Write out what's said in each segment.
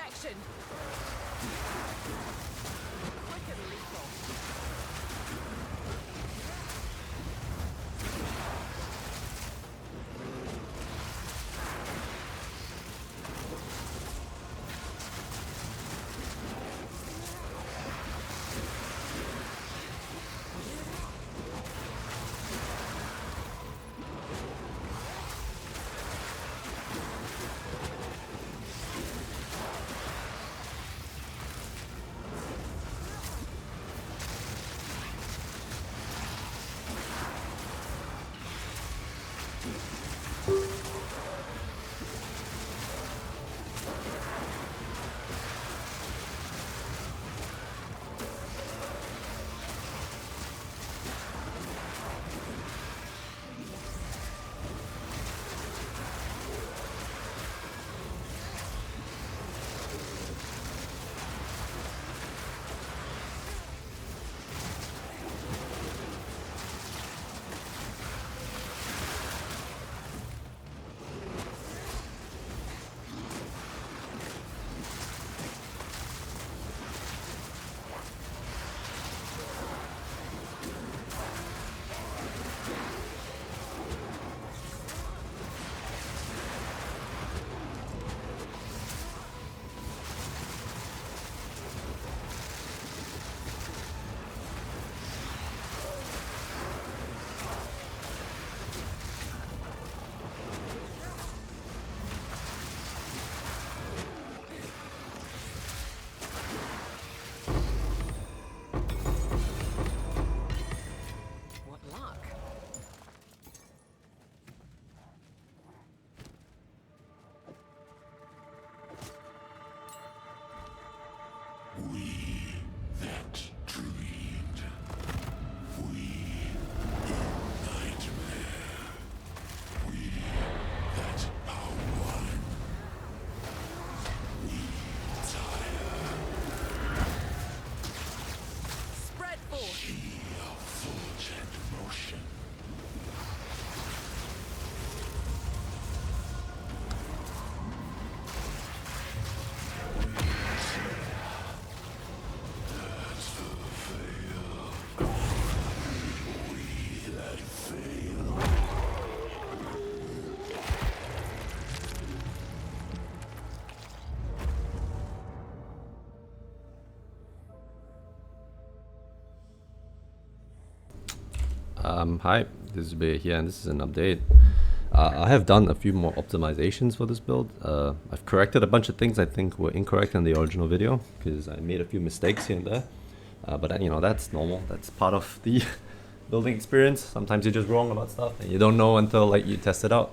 action. Quick and lethal. What luck. We that dreamed. We in nightmare. We that are one. We tire. Spread forth. She of fulgent motion. We that fail. Hi, this is Bay here, and this is an update. I have done a few more optimizations for this build. I've corrected a bunch of things I think were incorrect in the original video, because I made a few mistakes here and there. But you know, that's normal. That's part of the building experience. Sometimes you're just wrong about stuff, and you don't know until like you test it out.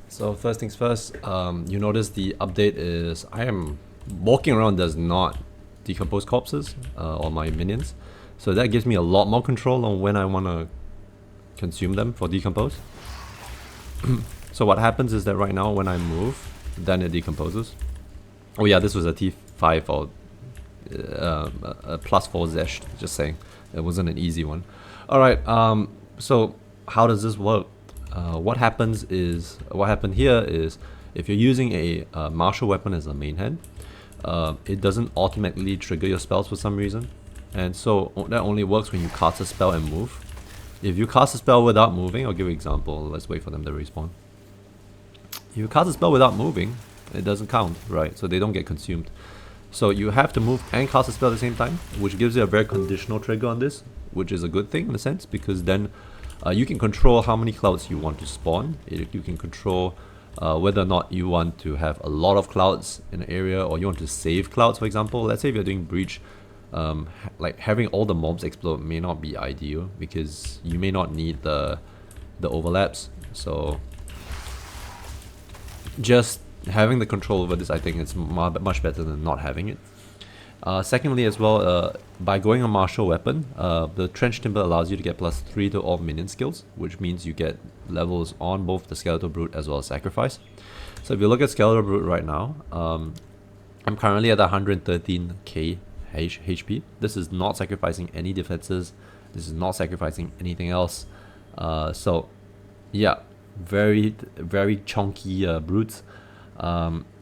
So first things first, you notice the update is I am walking around does not decompose corpses or my minions. So that gives me a lot more control on when I want to consume them for decompose. So what happens is that right now when I move, then it decomposes. Oh yeah, this was a T5 or a +4 Xesht, just saying. It wasn't an easy one. Alright, so how does this work? What happened here is if you're using a martial weapon as a main hand, it doesn't automatically trigger your spells for some reason. And so that only works when you cast a spell and move. If you cast a spell without moving, I'll give you an example. Let's wait for them to respawn. If you cast a spell without moving, it doesn't count, right? So they don't get consumed. So you have to move and cast a spell at the same time, which gives you a very conditional trigger on this, which is a good thing in a sense, because then you can control how many clouds you want to spawn. You can control whether or not you want to have a lot of clouds in an area, or you want to save clouds, for example. Let's say if you're doing breach, like having all the mobs explode may not be ideal because you may not need the overlaps. So just having the control over this, I think it's much better than not having it. Secondly as well, by going a martial weapon, the Trench Timber allows you to get +3 to all minion skills, which means you get levels on both the Skeletal Brute as well as Sacrifice. So if you look at Skeletal Brute right now, I'm currently at 113k HP. This is not sacrificing any defenses. This is not sacrificing anything else. So yeah, very chunky brutes.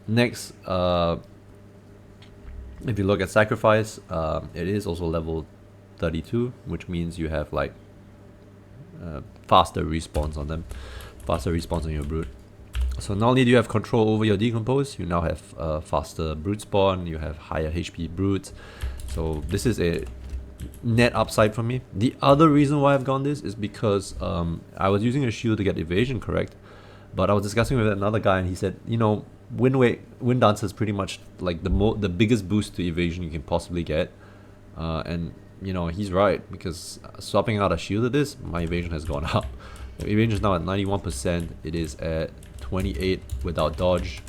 Next, If you look at sacrifice, it is also level 32, which means you have like faster respawns on them, faster respawns on your brood. So not only do you have control over your decompose, you now have faster brood spawn, you have higher HP broods. So this is a net upside for me. The other reason why I've gone this is because I was using a shield to get evasion correct, but I was discussing with another guy and he said, you know, Wind Dancer is pretty much like the biggest boost to evasion you can possibly get, and you know, he's right, because swapping out a shield at this, my evasion has gone up. Evasion is now at 91%, it is at 28 without dodge,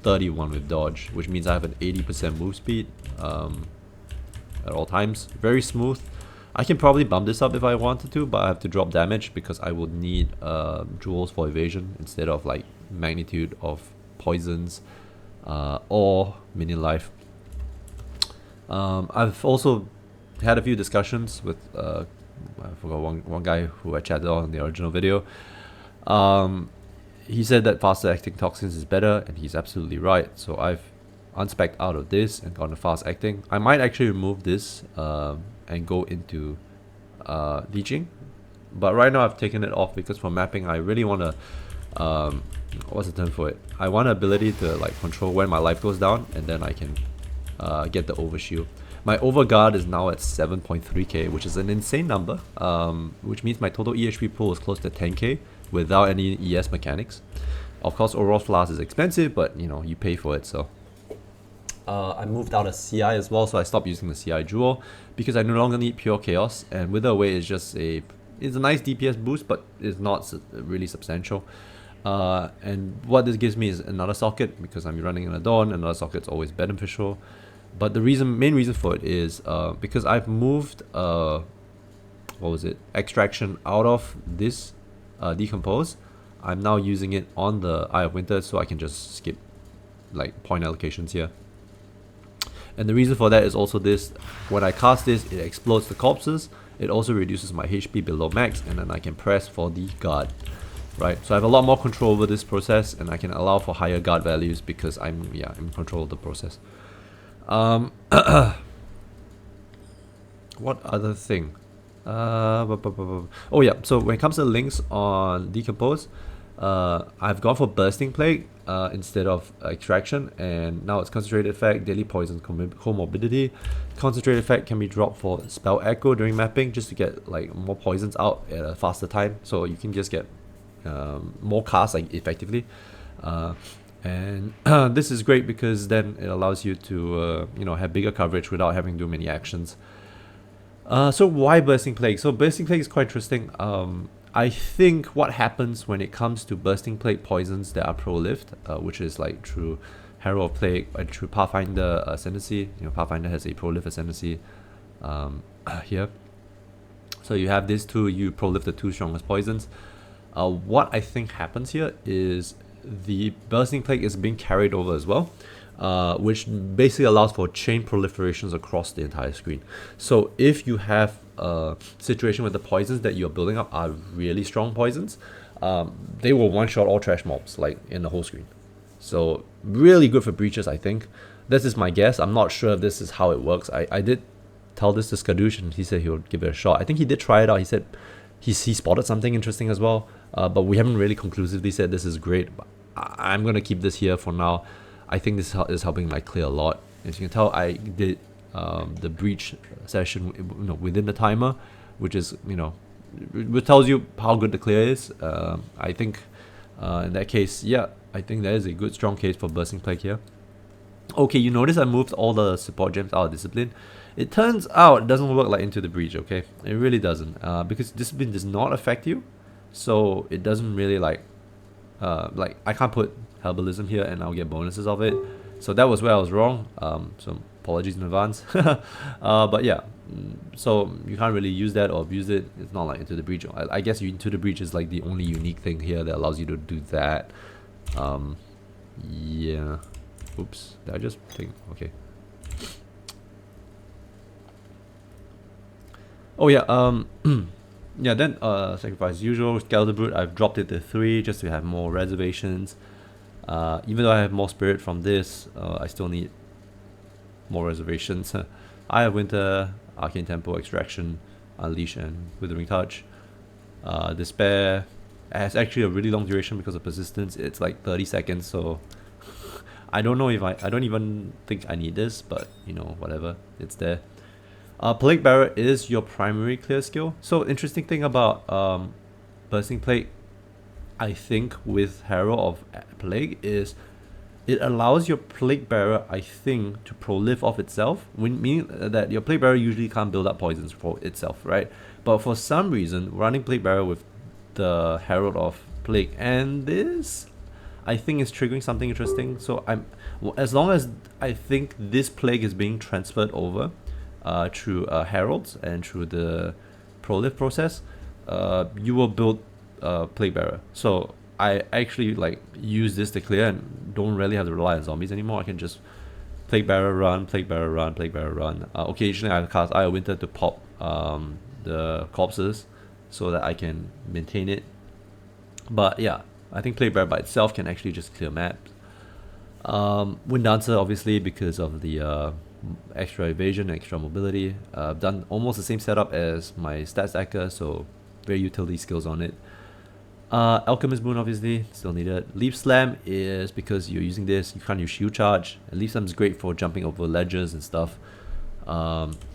31 with dodge, which means I have an 80% move speed at all times. Very smooth. I can probably bump this up if I wanted to, but I have to drop damage because I would need jewels for evasion instead of like magnitude of poisons or minion life. I've also had a few discussions with I forgot one guy who I chatted on in the original video. He said that faster acting toxins is better, and he's absolutely right. So I've unspec'd out of this and gone to fast acting. I might actually remove this and go into leeching, but right now I've taken it off because for mapping I really want to what's the term for it? I want an ability to like control when my life goes down, and then I can get the overshield. My overguard is now at 7.3k, which is an insane number, which means my total EHP pool is close to 10k without any ES mechanics. Of course, overall flask is expensive, but you know, you pay for it. So I moved out of CI as well, so I stopped using the CI jewel because I no longer need pure chaos, and Wither Away is just it's a nice DPS boost, but it's not really substantial. And what this gives me is another socket, because I'm running in a Dawn, another socket's always beneficial. But the main reason for it is because I've moved extraction out of this Decompose. I'm now using it on the Eye of Winter, so I can just skip like point allocations here. And the reason for that is also this: when I cast this, it explodes the corpses. It also reduces my HP below max, and then I can press for the guard. Right, so I have a lot more control over this process, and I can allow for higher guard values because I'm in control of the process. What other thing? Oh yeah, so when it comes to links on Decompose, I've gone for Bursting Plague instead of Extraction, and now it's Concentrated Effect, Daily Poison Comorbidity. Concentrated Effect can be dropped for Spell Echo during mapping, just to get like more poisons out at a faster time, so you can just get more casts like effectively. And this is great because then it allows you to you know, have bigger coverage without having to do many actions. So why Bursting Plague? So Bursting Plague is quite interesting. I think what happens when it comes to Bursting Plague poisons that are pro-lift, which is like through Herald of Plague and through Pathfinder Ascendancy. You know, Pathfinder has a pro-lift Ascendancy here. So you have these two, you pro-lift the two strongest poisons. What I think happens here is the Bursting Plague is being carried over as well, which basically allows for chain proliferations across the entire screen. So if you have a situation where the poisons that you're building up are really strong poisons, they will one-shot all trash mobs like in the whole screen. So really good for breaches, I think. This is my guess. I'm not sure if this is how it works. I did tell this to Skadoosh and he said he would give it a shot. I think he did try it out. He said he spotted something interesting as well, but we haven't really conclusively said this is great. I'm going to keep this here for now. I think this is helping like clear a lot. As you can tell, I did the breach session, you know, within the timer, which is, you know, which tells you how good the clear is. I think in that case, yeah, I think there is a good strong case for Bursting Plague here. Okay, you notice I moved all the support gems out of Discipline. It turns out it doesn't work like Into the Breach, okay? It really doesn't, because Discipline does not affect you, so it doesn't really like I can't put Herbalism here and I'll get bonuses of it. So that was where I was wrong, so apologies in advance. But yeah, so you can't really use that or abuse it. It's not like Into the Breach. I guess Into the Breach is like the only unique thing here that allows you to do that. Yeah. Oops, did I just think? Okay. Oh yeah, yeah, then sacrifice usual, Skeleton Brute, I've dropped it to 3 just to have more reservations. Even though I have more spirit from this, I still need more reservations. Eye of Winter, Arcane Tempo, Extraction, Unleash, and Withering Touch. Despair has actually a really long duration because of persistence. It's like 30 seconds, so I don't know if I don't even think I need this, but you know, whatever, it's there. Plague Bearer is your primary clear skill. So interesting thing about Bursting Plague, I think, with Herald of Plague is it allows your Plague Bearer, I think, to prolife off itself, meaning that your Plague Bearer usually can't build up poisons for itself, right? But for some reason, running Plague Bearer with the Herald of Plague and this, I think, is triggering something interesting. So as long as I think this plague is being transferred over through heralds and through the prolife process, you will build Plague Bearer. So I actually like use this to clear and don't really have to rely on zombies anymore. I can just Plague Bearer run, Plague Bearer run, Plague Bearer run. Occasionally I cast Eye of Winter to pop the corpses so that I can maintain it. But yeah, I think Plague Bearer by itself can actually just clear maps. Wind Dancer, obviously, because of the extra evasion, extra mobility. I've done almost the same setup as my stat stacker, so very utility skills on it. Alchemist Boon, obviously, still needed. Leaf Slam is because you're using this, you can't use shield charge. And Leaf Slam is great for jumping over ledges and stuff.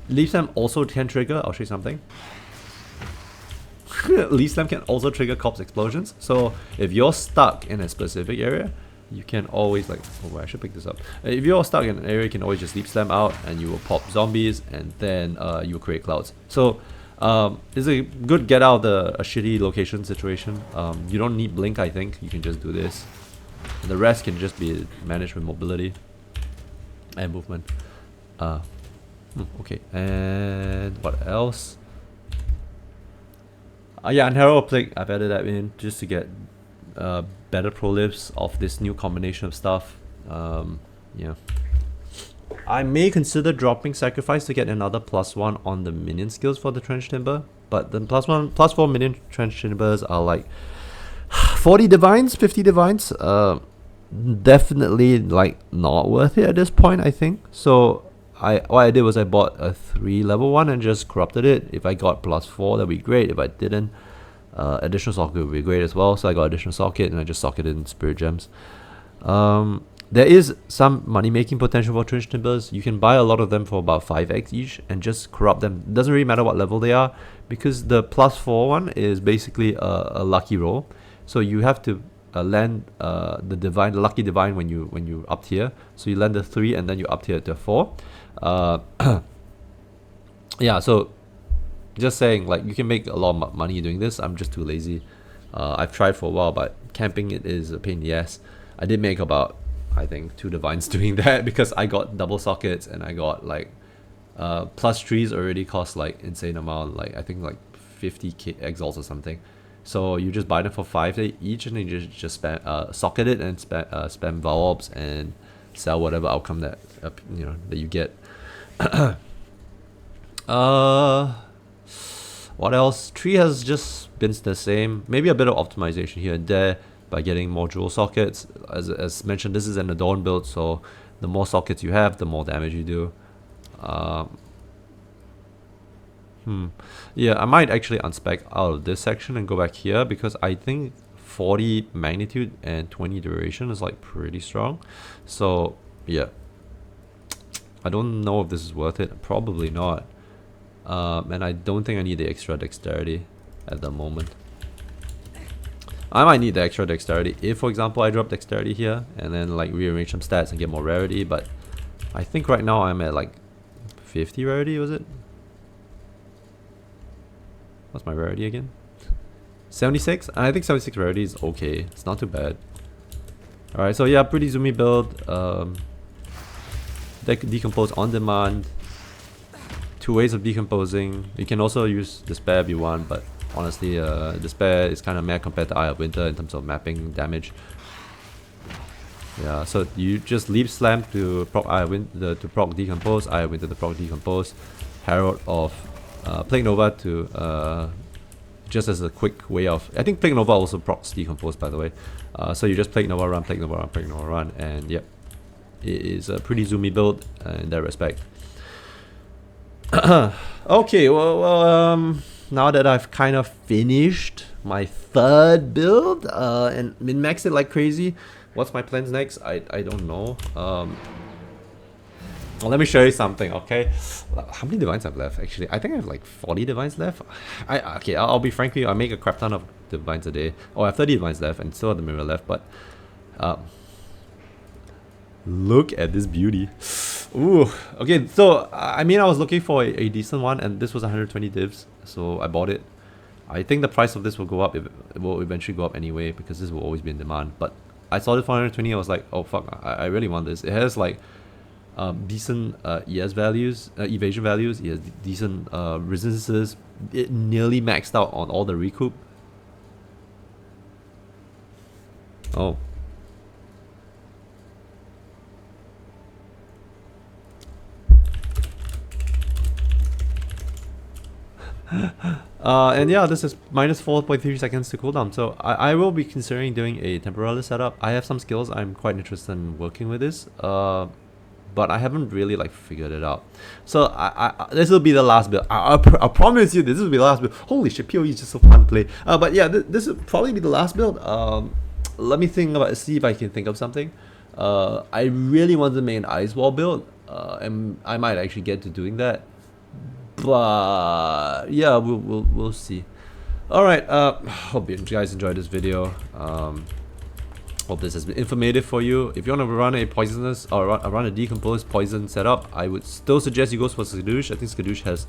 Leaf Slam also can trigger, I'll show you something. Leaf Slam can also trigger corpse explosions. So if you're stuck in a specific area, you can always like, oh, I should pick this up. If you're stuck in an area, you can always just Leaf Slam out and you will pop zombies and then you will create clouds. So it's a good get out of a shitty location situation. You don't need blink, I think. You can just do this. And the rest can just be managed with mobility and movement. Okay, and what else? Yeah, and Herald of Plague, I've added that in just to get better prolifs of this new combination of stuff. Yeah. I may consider dropping Sacrifice to get another +1 on the minion skills for the Trench Timber, but the +4 minion Trench Timbers are like 40 divines, 50 divines. Definitely like not worth it at this point, I think. So what I did was I bought a 3 level 1 and just corrupted it. If I got +4, that'd be great. If I didn't, additional socket would be great as well. So I got additional socket and I just socketed in Spirit Gems. There is some money making potential for Trench Timbers. You can buy a lot of them for about 5x each and just corrupt them. It doesn't really matter what level they are, because the +4 one is basically a lucky roll. So you have to land the lucky divine when you up tier. So you land the 3 and then you up tier to 4. Yeah, so just saying, like, you can make a lot of money doing this. I'm just too lazy. I've tried for a while, but camping it is a pain in the ass. I did make about, I think, 2 divines doing that because I got double sockets and I got like plus trees already cost like insane amount, like I think like 50k exalts or something. So you just buy them for 5 each and then you just spam socket it and spam Valobs and sell whatever outcome that that you get. What else? Tree has just been the same. Maybe a bit of optimization here and there by getting more jewel sockets. As mentioned, this is an Adorn build, so the more sockets you have, the more damage you do. Yeah, I might actually unspec out of this section and go back here because I think 40 magnitude and 20 duration is like pretty strong. So yeah, I don't know if this is worth it. Probably not. And I don't think I need the extra dexterity at the moment. I might need the extra dexterity if, for example, I drop dexterity here and then like rearrange some stats and get more rarity, but I think right now I'm at like 50 rarity, was it? What's my rarity again? 76? And I think 76 rarity is okay. It's not too bad. Alright, so yeah, pretty zoomy build. Decompose on demand. 2 ways of decomposing. You can also use Despair if you want, but honestly, Despair is kind of meh compared to Eye of Winter in terms of mapping damage. Yeah, so you just Leaf Slam to proc Eye of Winter, to proc Decompose, Eye of Winter to proc Decompose, Herald of Plague Nova to just as a quick way of. I think Plague Nova also procs Decompose, by the way. So you just Plague Nova run, Plague Nova run, Plague Nova run, and yep, is a pretty zoomy build in that respect. Okay, well, now that I've kind of finished my third build and min-maxed it like crazy, what's my plans next? I don't know. Well, let me show you something, okay? How many divines have left, actually? I think I have like 40 divines left. Okay, I'll be frank with you, I make a crap ton of divines a day. Oh, I have 30 divines left and still have the mirror left, but... look at this beauty. Ooh, okay, so, I mean, I was looking for a decent one, and this was 120 divs, so I bought it. I think the price of this will go up, it will eventually go up anyway, because this will always be in demand, but I saw this for 120, I was like, oh fuck, I really want this. It has like decent ES values, evasion values, it has decent resistances, it nearly maxed out on all the recoup. Oh. And yeah, this is minus 4.3 seconds to cooldown, so I will be considering doing a temporary setup. I have some skills, I'm quite interested in working with this, but I haven't really like figured it out. So this will be the last build. I promise you this will be the last build. Holy shit, POE is just so fun to play. But yeah, this will probably be the last build. Let me see if I can think of something. I really want to make an ice wall build, and I might actually get to doing that. But yeah, we'll see. All right. Hope you guys enjoyed this video. Hope this has been informative for you. If you want to run a poisonous or run a decomposed poison setup, I would still suggest you go for Skadoosh. I think Skadoosh has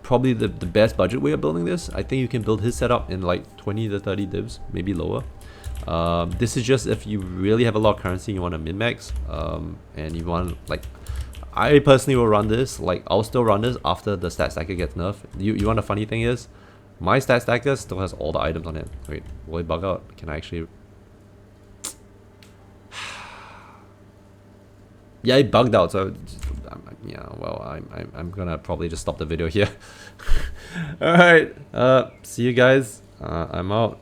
probably the best budget way of building this. I think you can build his setup in like 20 to 30 divs, maybe lower. This is just if you really have a lot of currency, you want to min-max, and you want like. I personally will run this, like I'll still run this after the stat stacker gets nerfed. You want the funny thing is, my stat stacker still has all the items on it. Wait, will it bug out? Can I actually... Yeah, it bugged out, so... yeah, well, I'm gonna probably just stop the video here. Alright, see you guys. I'm out.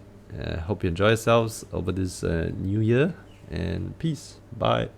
Hope you enjoy yourselves over this new year, and peace. Bye.